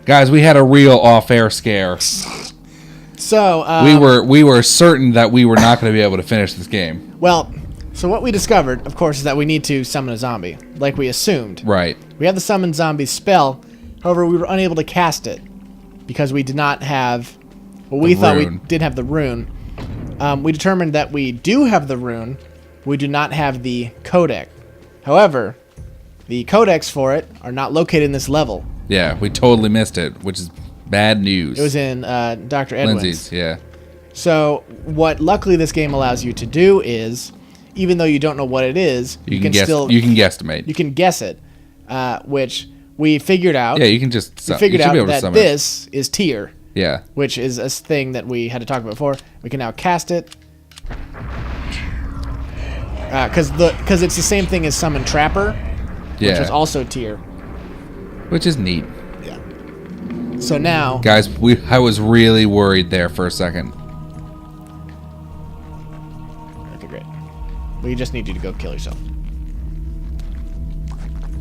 Guys, we had a real off-air scare. So we were certain that we were not going to be able to finish this game. Well, so what we discovered, of course, is that we need to summon a zombie, like we assumed. Right. We have the summon zombie spell. However, we were unable to cast it because we did not have. Well, we thought we did have the rune. We determined that we do have the rune. We do not have the codex. However, the codex for it are not located in this level. Yeah, we totally missed it, which is bad news. It was in Dr. Edwin's. Lindsay's, yeah. So what luckily this game allows you to do is, even though you don't know what it is, you can guesstimate. You can guess it, which we figured out. Yeah, you can just. We figured out that this is tier. Yeah. Which is a thing that we had to talk about before. We can now cast it. Because it's the same thing as Summon Trapper, which was also tier. Which is neat. Yeah. So now... Guys, I was really worried there for a second. Okay, great. We just need you to go kill yourself.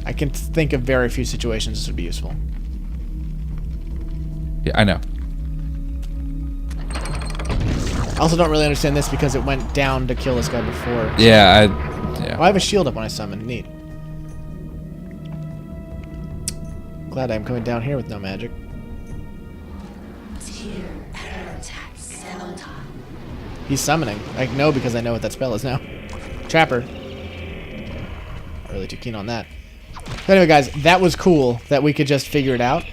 I can think of very few situations this would be useful. Yeah, I know. I also don't really understand this because it went down to kill this guy before. Yeah, Oh, I have a shield up when I summon. Neat. Glad I'm coming down here with no magic. He's summoning. I know because I know what that spell is now. Trapper. Not really too keen on that. But anyway, guys, that was cool that we could just figure it out.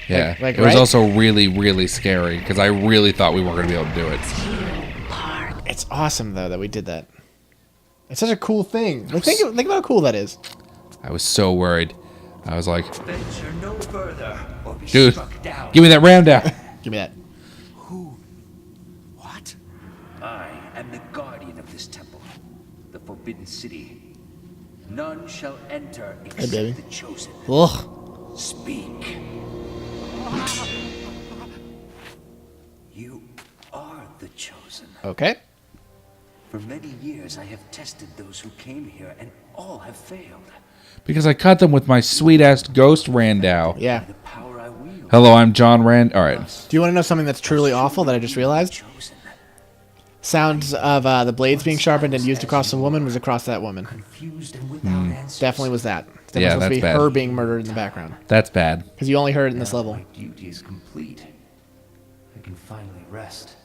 Yeah. It was also really, really scary because I really thought we weren't going to be able to do it. It's awesome, though, that we did that. It's such a cool thing. Like, think about how cool that is. I was so worried. I was like, dude, give me that ram down. Give me that. Who? What? I am the guardian of this temple, the Forbidden City. None shall enter except the chosen. Ugh. Speak. You are the chosen. Okay. For many years, I have tested those who came here, and all have failed. Because I cut them with my sweet-ass ghost Randall. Yeah. The power I wield. Hello, I'm John Rand. All right. Do you want to know something that's truly awful that I just realized? Sounds of the blades being sharpened and used across a woman was across that woman. Confused and without answers. Definitely was that. That Yeah, was supposed to that's be bad. her being murdered in the background. That's bad. Because you only heard it in this level. My duty is complete. I can finally rest.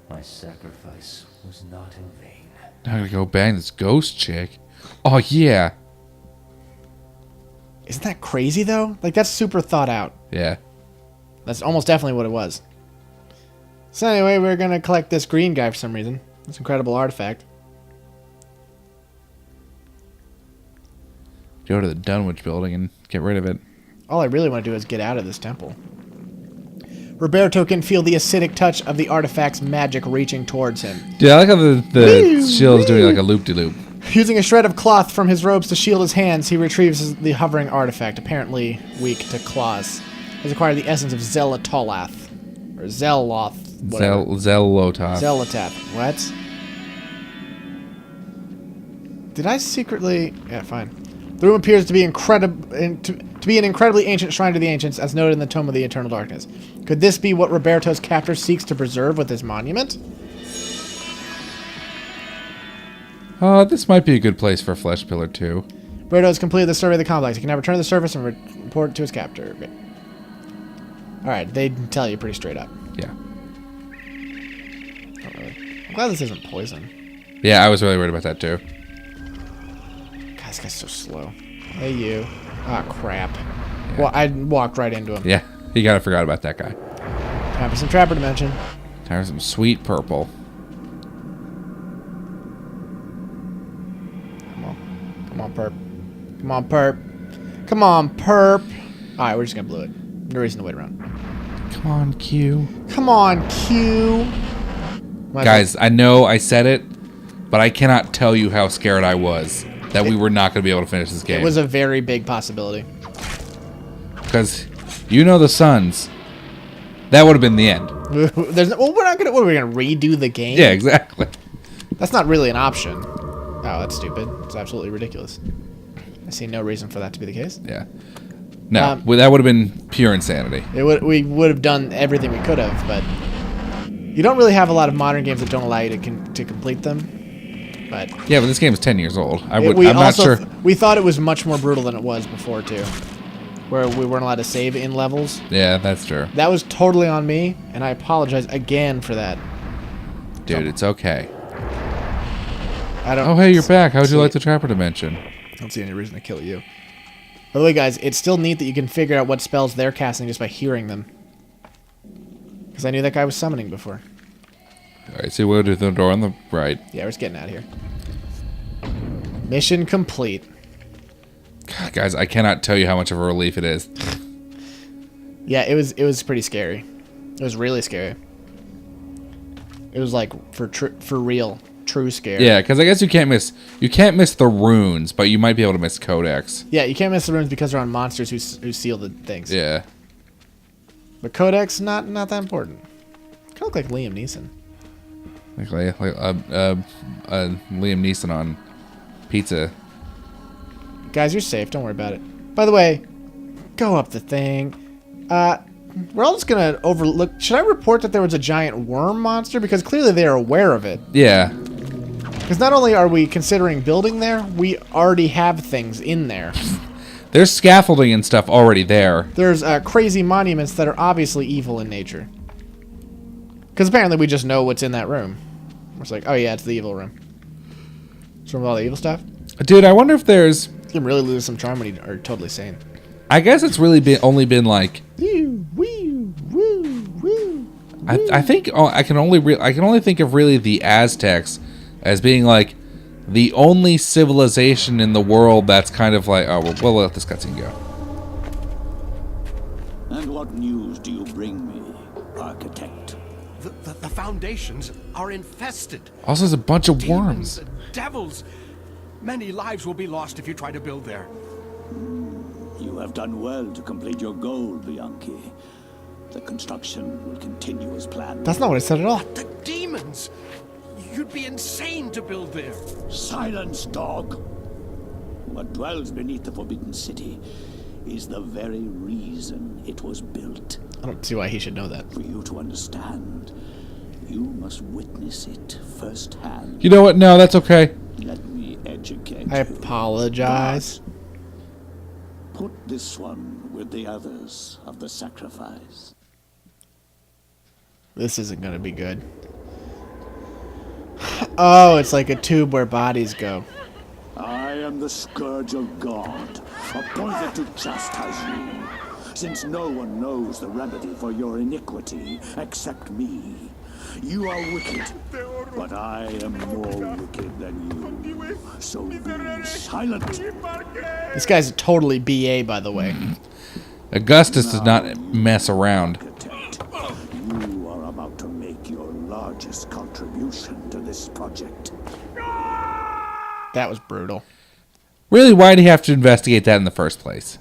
My sacrifice was not in vain. I'm going to go bang this ghost chick. Oh, yeah. Isn't that crazy, though? Like, that's super thought out. Yeah. That's almost definitely what it was. So anyway, we're going to collect this green guy for some reason. This incredible artifact. Go to the Dunwich building and get rid of it. All I really want to do is get out of this temple. Roberto can feel the acidic touch of the artifact's magic reaching towards him. Yeah, I like how the shield's doing like a loop-de-loop. Using a shred of cloth from his robes to shield his hands, he retrieves the hovering artifact, apparently weak to claws. Has acquired the essence of Zelatolath. Or Zeloth. Zelotath. Zelotath. What? Did I secretly... Yeah, fine. The room appears to be an incredibly ancient shrine to the ancients, as noted in the Tome of the Eternal Darkness. Could this be what Roberto's captor seeks to preserve with his monument? This might be a good place for Flesh Pillar 2. Roberto has completed the survey of the complex. He can now return to the surface and report it to his captor. Okay. Alright, they tell you pretty straight up. Yeah. Not really. I'm glad this isn't poison. Yeah, I was really worried about that too. God, this guy's so slow. Hey, you. Ah, crap. Yeah. Well, I walked right into him. Yeah, you gotta forgot about that guy. Time for some Trapper Dimension. Time for some sweet purple. Come on, Perp. Come on, Perp. Come on, Perp. Alright, we're just gonna blow it. No reason to wait around. Come on, Q. Come on, Q. Guys, I know I said it, but I cannot tell you how scared I was that we were not going to be able to finish this game. It was a very big possibility. Because you know the Suns. That would have been the end. Well, we're not gonna. What, are we gonna redo the game? Yeah, exactly. That's not really an option. Oh, that's stupid. It's absolutely ridiculous. I see no reason for that to be the case. Yeah. No, that would have been pure insanity. We would have done everything we could have, but you don't really have a lot of modern games that don't allow you to complete them. But yeah, but this game is 10 years old. I'm not sure. We thought it was much more brutal than it was before too, where we weren't allowed to save in levels. Yeah, that's true. That was totally on me, and I apologize again for that. Dude, it's okay. I don't. Oh, hey, you're back. How would you like the Trapper Dimension? I don't see any reason to kill you. By the way, guys, it's still neat that you can figure out what spells they're casting just by hearing them. Because I knew that guy was summoning before. All right, so we'll do the door on the right. Yeah, we're just getting out of here. Mission complete. God, guys, I cannot tell you how much of a relief it is. Yeah, it was pretty scary. It was really scary. It was like for real, true scare. Yeah, because I guess you can't miss the runes, but you might be able to miss Codex. Yeah, you can't miss the runes because they're on monsters who seal the things. Yeah. But Codex not that important. Kind of look like Liam Neeson. Like Liam Neeson on pizza. Guys, you're safe. Don't worry about it. By the way, go up the thing. We're all just gonna overlook. Should I report that there was a giant worm monster? Because clearly they are aware of it. Yeah. Because not only are we considering building there, we already have things in there. There's scaffolding and stuff already there. There's crazy monuments that are obviously evil in nature. Because apparently we just know what's in that room. It's like, oh yeah, it's the evil room. It's room with all the evil stuff. Dude, I wonder if there's... You can really lose some charm when you are totally sane. I guess it's really only been like... I think I can only think of really the Aztecs as being like the only civilization in the world that's kind of like, oh, we'll let this cutscene go. And what news do you bring me, Architect? The foundations are infested. Also, there's a bunch of worms. Demons, devils. Many lives will be lost if you try to build there. You have done well to complete your goal, Bianchi. The construction will continue as planned. That's not what I said at all. The demons! You'd be insane to build there. Silence, dog! What dwells beneath the Forbidden City is the very reason it was built. I don't see why he should know that. For you to understand, you must witness it firsthand. You know what? No, that's okay. Let me educate I you. apologize. Put this one with the others of the sacrifice. This isn't going to be good. Oh, it's like a tube where bodies go. I am the Scourge of God, appointed to chastise you, since no one knows the remedy for your iniquity except me. You are wicked, but I am more wicked than you. So be silent. This guy's totally BA, by the way. Augustus does not mess around. Architect, you are about to make your largest contribution to this project. That was brutal. Really, why did he have to investigate that in the first place?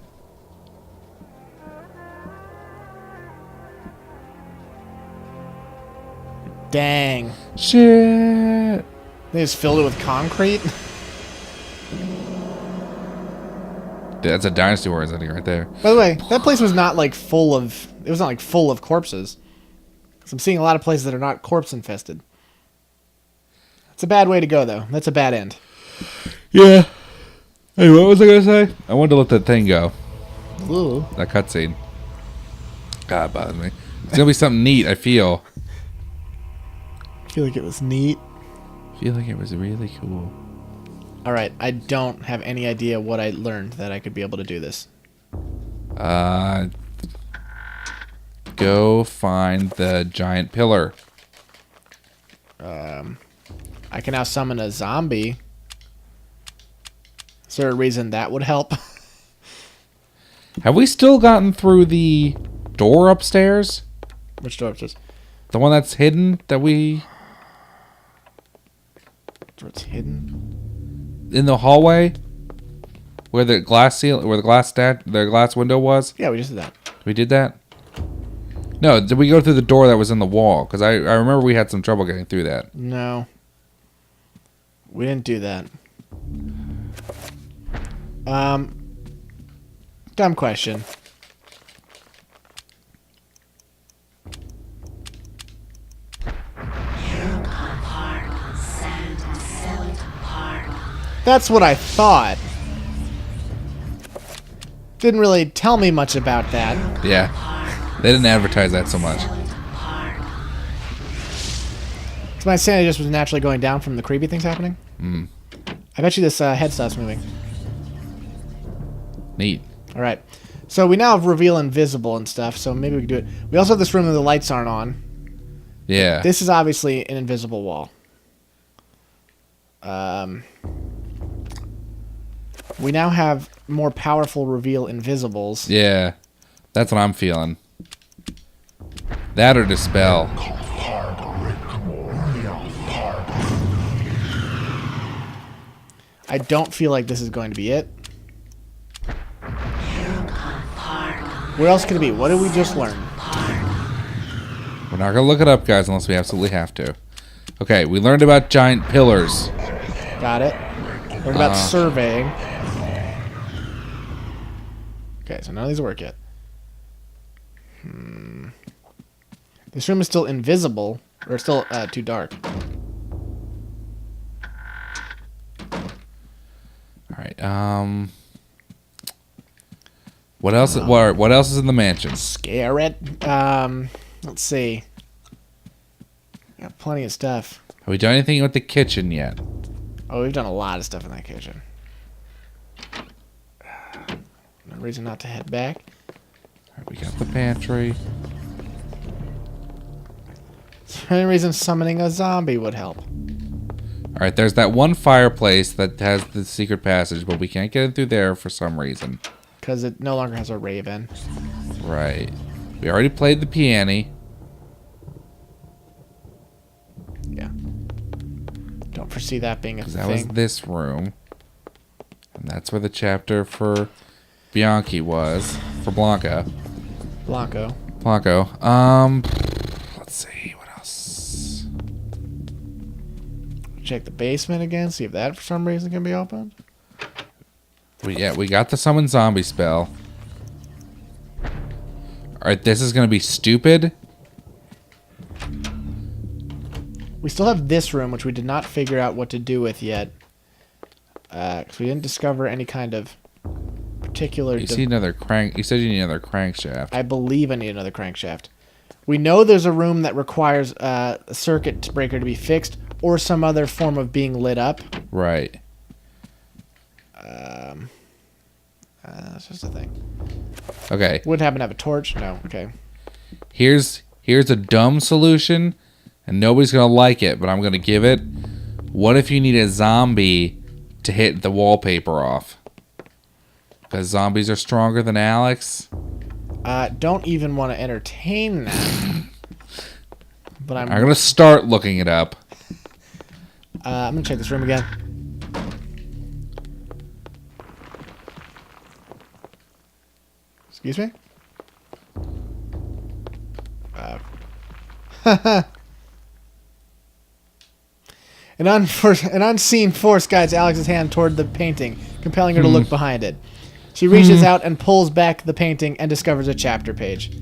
Dang. Shit. They just filled it with concrete? That's a Dynasty Warriors ending right there. By the way, that place was not like full of... It was not like full of corpses. Because I'm seeing a lot of places that are not corpse infested. It's a bad way to go, though. That's a bad end. Yeah. Hey, what was I going to say? I wanted to let that thing go. Ooh. That cutscene. God, it bothers me. It's going to be something neat, I feel. I feel like it was neat. I feel like it was really cool. Alright, I don't have any idea what I learned that I could be able to do this. Go find the giant pillar. I can now summon a zombie. Is there a reason that would help? Have we still gotten through the door upstairs? Which door upstairs? The one that's hidden that we... Where it's hidden? In the hallway? Where the glass glass window was? Yeah, we just did that. We did that? No, did we go through the door that was in the wall? Because I remember we had some trouble getting through that. No. We didn't do that. Dumb question. That's what I thought. Didn't really tell me much about that. Yeah. They didn't advertise that so much. So my sanity just was naturally going down from the creepy things happening. I bet you this head stuff's moving. Neat. All right. So we now have reveal invisible and stuff, so maybe we can do it. We also have this room where the lights aren't on. Yeah. This is obviously an invisible wall. We now have more powerful reveal invisibles. Yeah. That's what I'm feeling. That or dispel. I don't feel like this is going to be it. Where else could it be? What did we just learn? We're not going to look it up, guys, unless we absolutely have to. Okay, we learned about giant pillars. Got it. Learned about surveying. Okay, so none of these work yet. This room is still invisible, or still too dark. All right. What else? What else is in the mansion? Scare it. Let's see. Got plenty of stuff. Have we done anything with the kitchen yet? Oh, we've done a lot of stuff in that kitchen. No reason not to head back. All right, we got the pantry. Is there any reason summoning a zombie would help? All right, there's that one fireplace that has the secret passage, but we can't get in through there for some reason. Because it no longer has a raven. Right. We already played the piano. Yeah. Don't foresee that being a thing. That was this room. And that's where the chapter for Bianchi was. For Blanco. Blanco. Let's see. What else? Check the basement again. See if that for some reason can be opened. We got the summon zombie spell. Alright, this is gonna be stupid. We still have this room, which we did not figure out what to do with yet. Because we didn't discover any kind of particular... You see another crank... You said you need another crankshaft. I believe I need another crankshaft. We know there's a room that requires a circuit breaker to be fixed or some other form of being lit up. Right. That's just a thing. Okay. Wouldn't happen to have a torch? No. Okay. Here's a dumb solution, and nobody's gonna like it, but I'm gonna give it. What if you need a zombie to hit the wallpaper off? Because zombies are stronger than Alex. Don't even want to entertain that. But I'm gonna start looking it up. I'm gonna check this room again. Excuse me? An unseen force guides Alex's hand toward the painting, compelling her to look behind it. She reaches out and pulls back the painting and discovers a chapter page.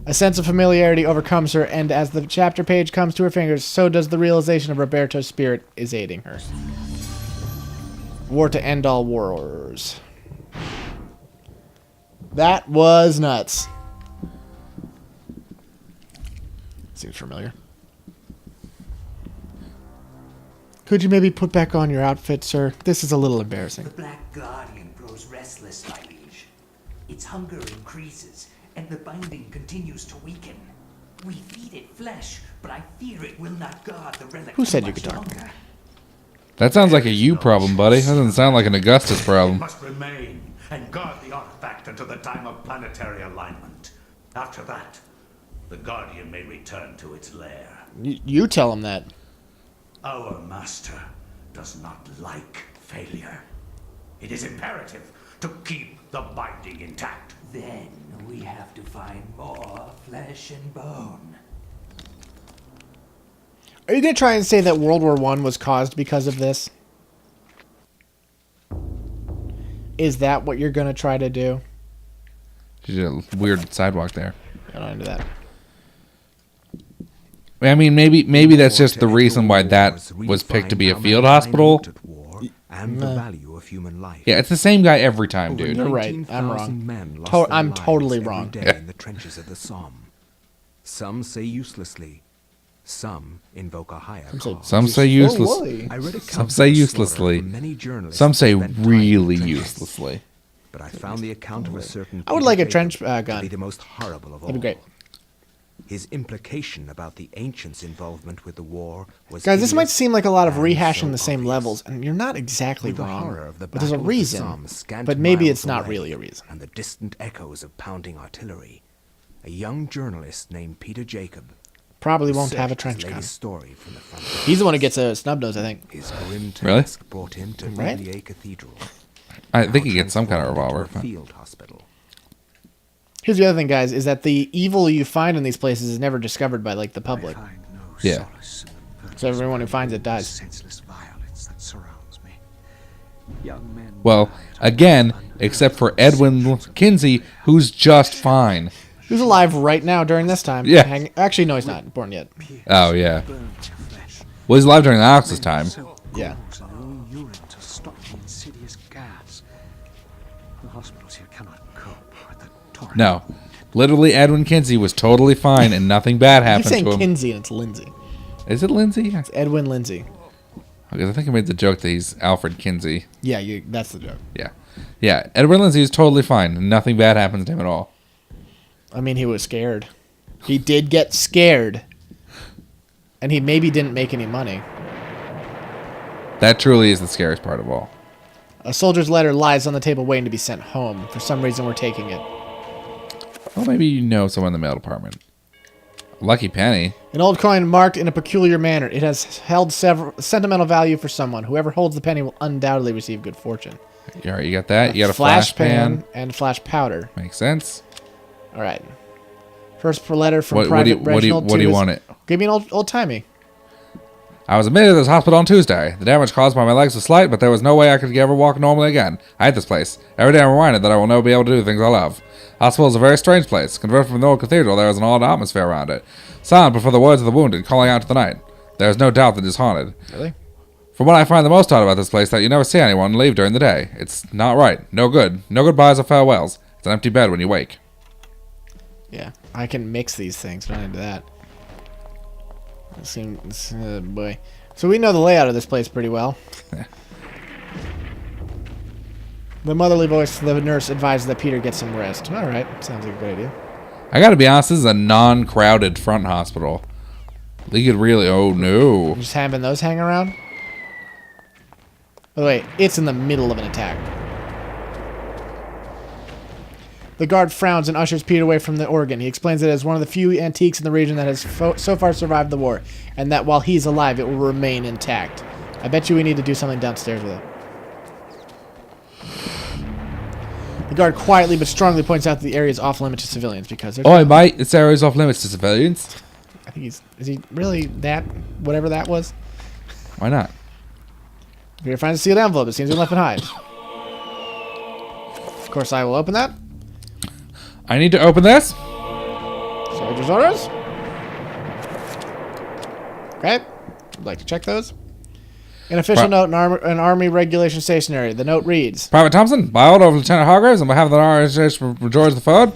A sense of familiarity overcomes her, and as the chapter page comes to her fingers, so does the realization of Roberto's spirit is aiding her. War to end all wars. That was nuts. Seems familiar. Could you maybe put back on your outfit, sir? This is a little embarrassing. The Black Guardian grows restless, my liege. Its hunger increases, and the binding continues to weaken. We feed it flesh, but I fear it will not guard the relic. Who said you could talk? That sounds like a you problem, buddy. That doesn't sound like an Augustus problem. Must remain and guard the artifact until the time of planetary alignment. After that, the Guardian may return to its lair. You tell him that. Our master does not like failure. It is imperative to keep the binding intact. Then we have to find more flesh and bone. Are you going to try and say that World War I was caused because of this? Is that what you're going to try to do? There's a weird sidewalk there. Get on into that. I mean, maybe that's just the reason why that was picked to be a field hospital. and the value of human life. Yeah, it's the same guy every time, Over dude. You're right. I'm 19,000 wrong. men lost their I'm lives totally every wrong. day in the trenches of the Somme. Some say uselessly. Some invoke a higher cause. Some say Oh, useless. boy. I read Some accounts say of the uselessly. slaughter from many journalists Some say who spent time in the really trenches. uselessly. But I found the account of a certain I would Peter like a Jacob trench to gun. be the most horrible of all. That'd be great. His implication about the ancients' involvement with the war was Guys, this might hideous seem like a lot of and rehashing so the same obvious. levels, and you're not exactly With the wrong. horror of the But there's a Battle of the reason. Somme scant But maybe miles it's not away, really a reason. And the distant echoes of pounding artillery. A young journalist named Peter Jacob Probably won't have a researched trench his gun. latest story from the front lines. He's the one who gets a snub nose, I think. His grim Really? task brought him to Right? Vidya Cathedral. I think he now gets some kind of transformed into revolver. a field hospital. Here's the other thing, guys, is that the evil you find in these places is never discovered by, like, the public. I find no Yeah. solace in the So everyone who finds it dies. senseless violence that surrounds me. Young men Well, die at again, unearthly except for costs. Edwin Kinsey, who's just fine. Who's alive right now during this time? Yeah. Actually, no, he's not born yet. Oh, yeah. Burnt to flesh. Well, he's alive during Alex's time. So Yeah. ghouls in their own urine to stop the insidious gas. The hospitals here cannot cope with the torrent. No. Literally, Edwin Kinsey was totally fine and nothing bad I keep happened saying to him. Kinsey and it's Lindsay. Is it Lindsay? It's Edwin Lindsay. Because I think I made the joke that he's Alfred Kinsey. Yeah, that's the joke. Yeah. Yeah, Edwin Lindsay is totally fine. And nothing bad happens to him at all. I mean, he was scared. He did get scared. And he maybe didn't make any money. That truly is the scariest part of all. A soldier's letter lies on the table waiting to be sent home. For some reason, we're taking it. Well, maybe you know someone in the mail department. Lucky Penny. An old coin marked in a peculiar manner. It has held sentimental value for someone. Whoever holds the penny will undoubtedly receive good fortune. All right, you got that? You got a flash pan. and flash powder. Makes sense. All right. First letter from What do Private you Reginald to his- want it? Give me an old-timey. I was admitted to this hospital on Tuesday. The damage caused by my legs was slight, but there was no way I could ever walk normally again. I hate this place. Every day I'm reminded that I will never be able to do the things I love. Hospital is a very strange place. Converted from the old cathedral, there is an odd atmosphere around it. Silent but for the words of the wounded, calling out to the night. There is no doubt that it is haunted. Really? From what I find the most odd about this place, that you never see anyone leave during the day. It's not right. No good. No goodbyes or farewells. It's an empty bed when you wake. Yeah, I can mix these things. Not into that. Boy. So we know the layout of this place pretty well. The motherly voice of the nurse advises that Peter get some rest. All right, sounds like a good idea. I gotta be honest, this is a non-crowded front hospital. They could really... Oh, no. Just having those hang around? By the way, it's in the middle of an attack. The guard frowns and ushers Peter away from the organ. He explains that it is one of the few antiques in the region that has so far survived the war, and that while he's alive, it will remain intact. I bet you we need to do something downstairs with it. The guard quietly but strongly points out that the area is off limits to civilians because there's... Oh, mate, this area is off limits to civilians. I think he's... Is he really that... Whatever that was? Why not? Peter finds a sealed envelope. It seems to be left behind. Of course, I will open that. I need to open this. Soldier's orders. Okay. I'd like to check those. An official note in an Army regulation stationery. The note reads... Private Thompson, by order of Lieutenant Hargraves, on behalf of the Organization for George III,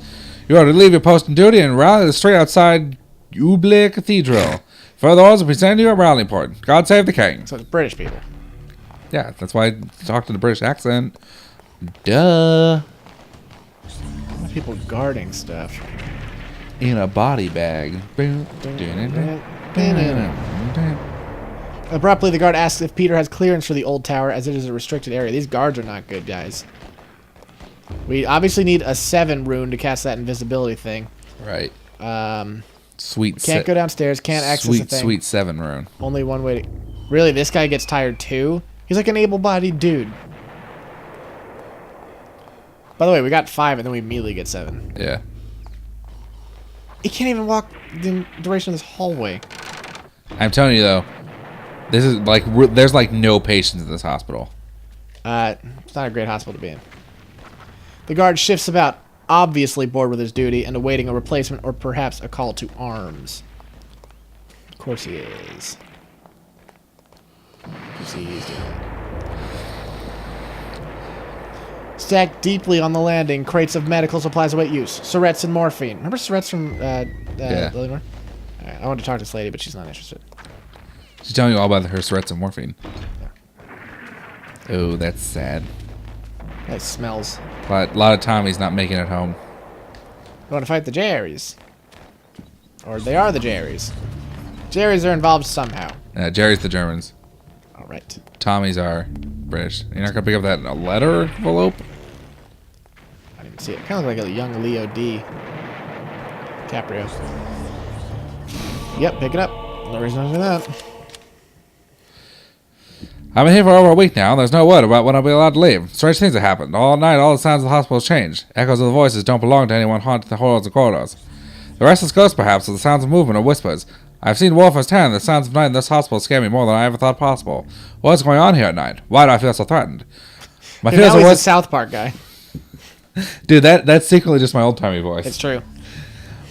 you are to leave your post on duty and rally the street outside Oubliette Cathedral. Further orders will be sent to you at rallying point. God save the king. So it's British people. Yeah, that's why I talked in a British accent. Duh. People guarding stuff. In a body bag. Abruptly, the guard asks if Peter has clearance for the old tower, as it is a restricted area. These guards are not good, guys. We obviously need a 7 rune to cast that invisibility thing. Right. Um, Sweet. can't go downstairs. Can't access the thing. Sweet 7 rune. Only one way to... Really, this guy gets tired too? He's like an able-bodied dude. By the way, we got 5 and then we immediately get 7. Yeah. He can't even walk the duration of this hallway. I'm telling you though, this is like there's like no patients in this hospital. It's not a great hospital to be in. The guard shifts about, obviously bored with his duty and awaiting a replacement or perhaps a call to arms. Of course he is. Of course he is doing that. Stacked deeply on the landing, crates of medical supplies await use. Syrettes and morphine. Remember Syrettes from Lilymore? Alright, I want to talk to this lady, but she's not interested. She's telling you all about her Syrettes and morphine. Oh, that's sad. That smells. But a lot of Tommy's not making it home. You want to fight the Jerrys. Or they are the Jerrys. Jerrys are involved somehow. Jerry's the Germans. Alright. Tommy's are British. You're not going to pick up that letter envelope? I didn't even see it. Kind of look like a young Leo D. Caprio. Yep, pick it up. No reason to do that. I've been here for over a week now. There's no word about when I'll be allowed to leave. Strange things have happened. All night, all the sounds of the hospital have changed. Echoes of the voices don't belong to anyone haunting the halls and corridors. The restless ghosts, perhaps, or the sounds of movement or whispers. I've seen war firsthand. The sounds of night in this hospital scare me more than I ever thought possible. What's going on here at night? Why do I feel so threatened? My fears now are he's a worse. South Park guy. Dude, that's secretly just my old-timey voice. It's true.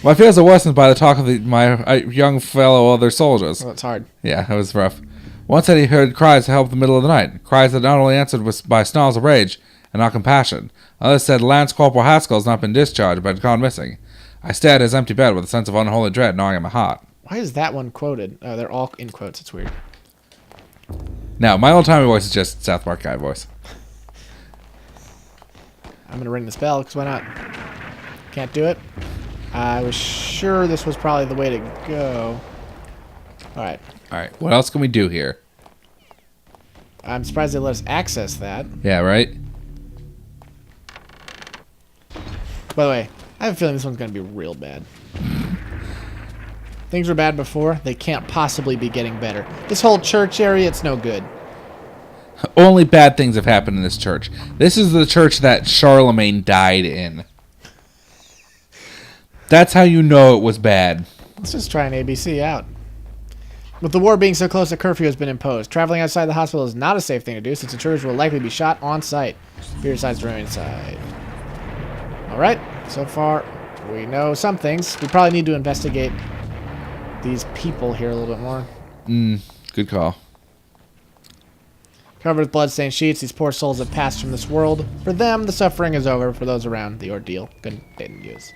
My fears are worsened by the talk of my young fellow other soldiers. Well, it's hard. Yeah, it was rough. One said he heard cries to help in the middle of the night. Cries that not only answered by snarls of rage and not compassion. Others said Lance Corporal Haskell has not been discharged but had gone missing. I stared at his empty bed with a sense of unholy dread gnawing at my heart. Why is that one quoted? Oh, they're all in quotes. It's weird. Now, my old-timey voice is just South Park guy voice. I'm going to ring this bell, because why not? Can't do it. I was sure this was probably the way to go. Alright. Alright, what else can we do here? I'm surprised they let us access that. Yeah, right? By the way, I have a feeling this one's going to be real bad. Things were bad before. They can't possibly be getting better. This whole church area, it's no good. Only bad things have happened in this church. This is the church that Charlemagne died in. That's how you know it was bad. Let's just try an ABC out. With the war being so close, a curfew has been imposed. Traveling outside the hospital is not a safe thing to do, since the tourists will likely be shot on sight. Fear decides to remain inside. Alright, so far we know some things. We probably need to investigate these people here a little bit more. Good call. Covered with blood-stained sheets, these poor souls have passed from this world. For them, the suffering is over. For those around, the ordeal continues.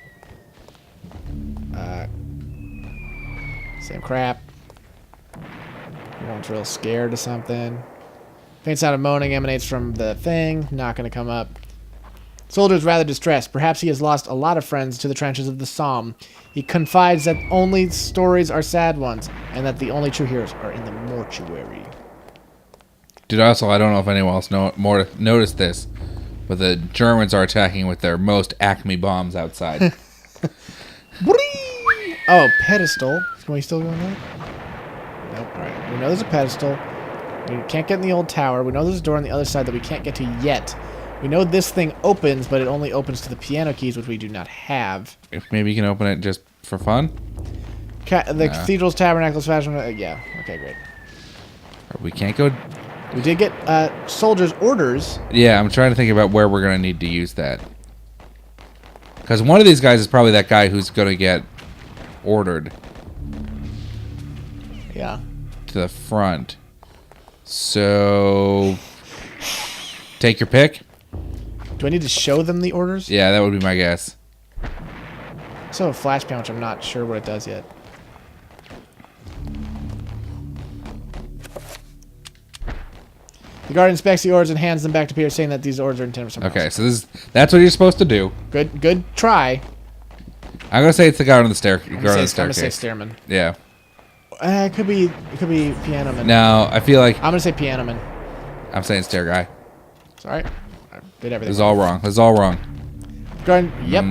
Same crap. Everyone's real scared of something. Faint sound of moaning emanates from the thing. Not going to come up. Soldier is rather distressed. Perhaps he has lost a lot of friends to the trenches of the Somme. He confides that only stories are sad ones, and that the only true heroes are in the mortuary. Dude, also, I don't know if anyone else noticed this, but the Germans are attacking with their most Acme bombs outside. Oh, pedestal. Can we still go in there? Nope. Alright. We know there's a pedestal. We can't get in the old tower. We know there's a door on the other side that we can't get to yet. We know this thing opens, but it only opens to the piano keys, which we do not have. If maybe you can open it just for fun? The cathedral's tabernacles fashion. Yeah. Okay, great. We can't go... We did get soldiers' orders. Yeah, I'm trying to think about where we're going to need to use that. Because one of these guys is probably that guy who's going to get ordered. Yeah. To the front. So... Take your pick? Do I need to show them the orders? Yeah, that would be my guess. So a flashbang, which I'm not sure what it does yet. The guard inspects the orders and hands them back to Peter, saying that these orders are intended for someone Okay, else. so that's what you're supposed to do. Good try. I'm going to say it's the guy on the staircase. I'm gonna say Stairman. Yeah. It could be Pianoman. No, I feel like... I'm gonna say Pianoman. I'm saying stair guy. Sorry. I did everything. This is all wrong. This is all wrong. Guard, yep.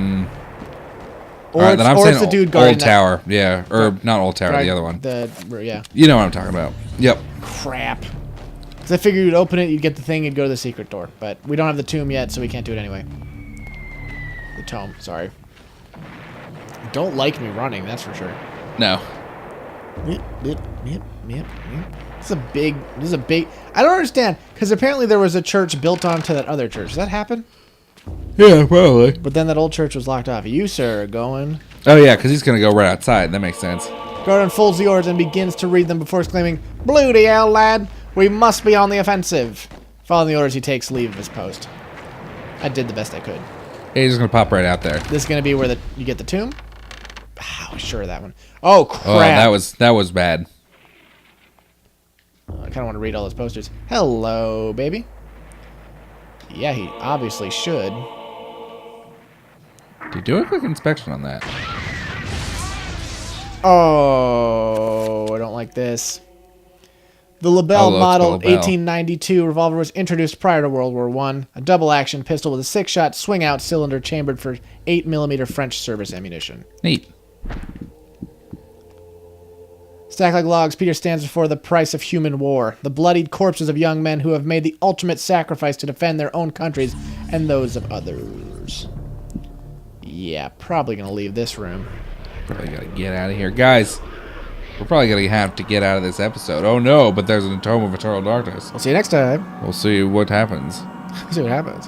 Or Alright, then I'm it's saying the dude guarding Old Tower. Yeah, or not Old Tower, the other one. Yeah. You know what I'm talking about. Yep. Crap. Because I figured you'd open it, you'd get the thing, you'd go to the secret door. But we don't have the tomb yet, so we can't do it anyway. The tome, sorry. You don't like me running, that's for sure. No. This is a big... I don't understand, because apparently there was a church built onto that other church. Does that happen? Yeah, probably. But then that old church was locked off. You, sir, are going... Oh, yeah, because he's going to go right outside. That makes sense. Guard unfolds the orders and begins to read them before exclaiming, "Bloody hell, lad! We must be on the offensive." Following the orders, he takes leave of his post. I did the best I could. Hey, he's just gonna pop right out there. This is gonna be where you get the tomb. Oh, sure that one. Oh crap! Oh, that was bad. I kind of want to read all those posters. Hello, baby. Yeah, he obviously should. Do you do a quick inspection on that? Oh, I don't like this. The LaBelle model 1892 revolver was introduced prior to World War I. A double-action pistol with a 6-shot swing-out cylinder chambered for 8mm French service ammunition. Neat. Stacked like logs, Peter stands before the price of human war. The bloodied corpses of young men who have made the ultimate sacrifice to defend their own countries and those of others. Yeah, probably going to leave this room. Probably gotta get out of here. Guys, we're probably gonna have to get out of this episode. Oh no, but there's an Tome of Eternal Darkness. We'll see you next time. We'll see what happens. See what happens.